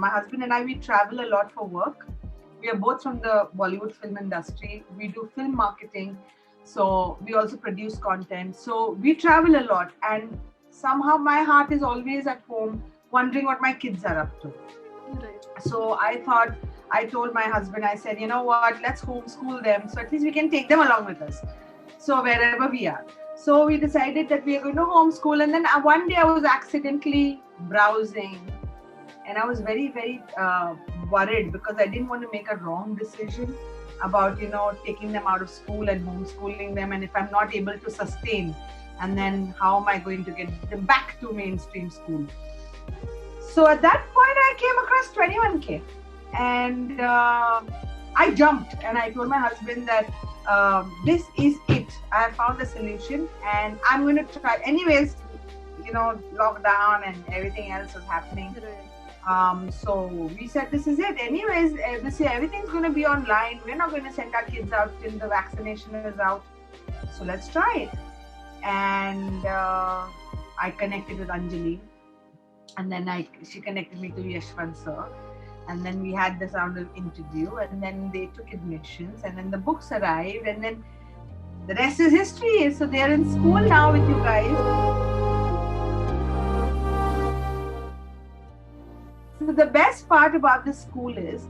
my husband and I, we travel a lot for work. We are both from the Bollywood film industry. We do film marketing. So we also produce content. So we travel a lot. And somehow my heart is always at home, wondering what my kids are up to. Right. So I told my husband, I said, you know what, let's homeschool them. So at least we can take them along with us. So wherever we are. So we decided that we are going to homeschool. And then one day I was accidentally browsing. And I was very, very worried because I didn't want to make a wrong decision about, taking them out of school and homeschooling them. And if I'm not able to sustain, and then how am I going to get them back to mainstream school? So at that point, I came across 21K. And I jumped and I told my husband that this is it. I have found a solution and I'm going to try. Anyways, lockdown and everything else was happening. So we said, this is it. Anyways, this year everything's going to be online. We're not going to send our kids out till the vaccination is out. So let's try it. And I connected with Anjali. And then she connected me to Yashwant sir. And then we had this round of interview. And then they took admissions. And then the books arrived. And then the rest is history. So they're in school now with you guys. So the best part about the school is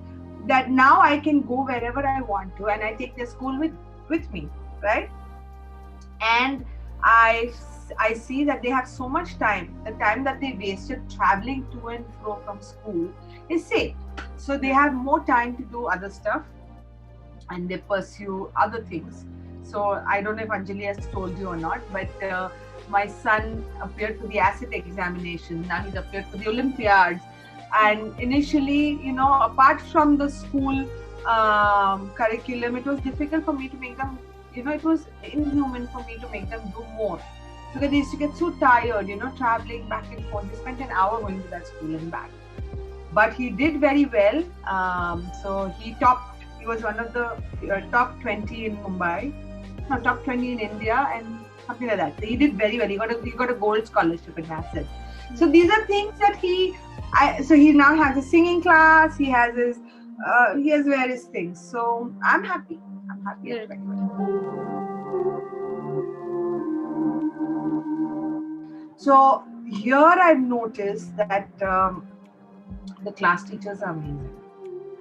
that now I can go wherever I want to, and I take the school with me, right? And I see that they have so much time. The time that they wasted traveling to and fro from school is saved. So they have more time to do other stuff and they pursue other things. So I don't know if Anjali has told you or not, but my son appeared for the ACIT examination. Now he's appeared for the Olympiads. And initially, apart from the school curriculum, it was difficult for me to make them, it was inhuman for me to make them do more. Because they used to get so tired, traveling back and forth. They spent an hour going to that school and back. But he did very well. So he was one of the top 20 in Mumbai, no, top 20 in India and something like that. So he did very well. He got a gold scholarship in ACIT. So these are things that so he now has a singing class, he has various things. So I'm happy. At 21. So here I've noticed that the class teachers are amazing.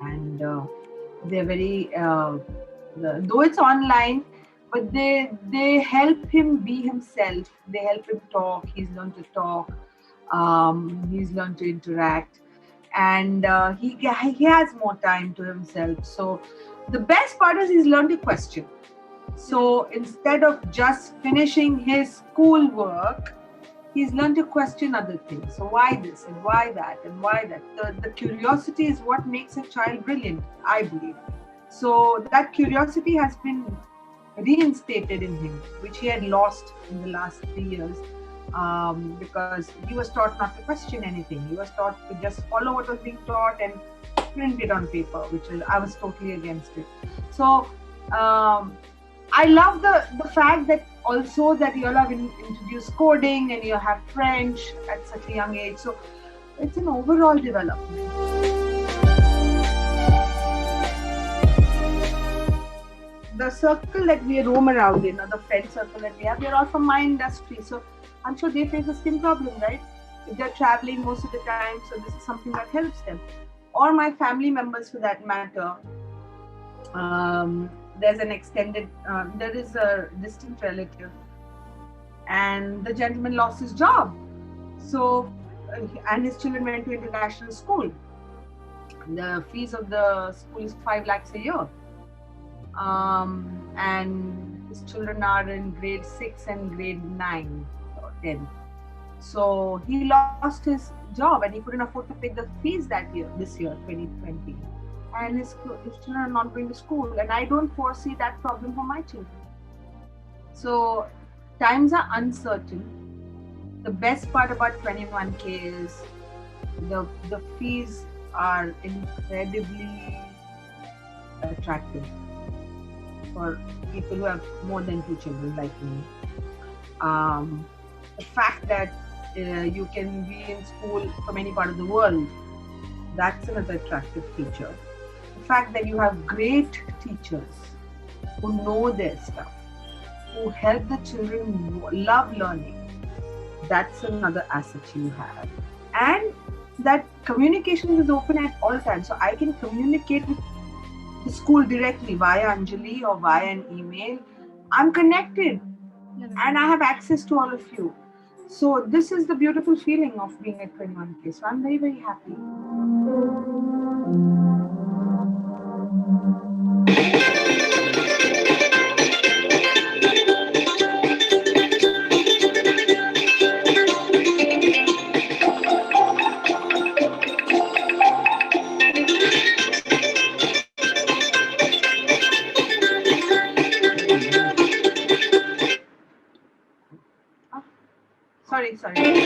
And they're very, though it's online, but they help him be himself. They help him talk. He's learned to talk. He's learned to interact, and he has more time to himself. So the best part is he's learned to question. So instead of just finishing his school work, he's learned to question other things. So why this and why that and why that? The curiosity is what makes a child brilliant, I believe. So that curiosity has been reinstated in him, which he had lost in the last 3 years. Because he was taught not to question anything. He was taught to just follow what was being taught and print it on paper, I was totally against it. So I love the fact that also that you all have introduced coding and you have French at such a young age. So it's an overall development. The circle that we roam around in, or the friend circle that we have, they're all from my industry. So I'm sure they face the same problem, right? If they're traveling most of the time, so this is something that helps them. Or my family members for that matter. There's there is a distant relative, and the gentleman lost his job. So, and his children went to international school. The fees of the school is 5 lakhs a year. And his children are in grade 6 and grade 9 or 10. So he lost his job and he couldn't afford to pay the fees this year, 2020. And his children are not going to school. And I don't foresee that problem for my children. So times are uncertain. The best part about 21K is the fees are incredibly attractive for people who have more than 2 children like me. The fact that you can be in school from any part of the world That's another attractive feature. The fact that you have great teachers who know their stuff, who help the children love learning. That's another asset you have. And that communication is open at all times. So I can communicate with the school directly via Anjali or via an email. I'm connected and I have access to all of you. So this is the beautiful feeling of being at 21K. So I'm very, very happy. Sorry.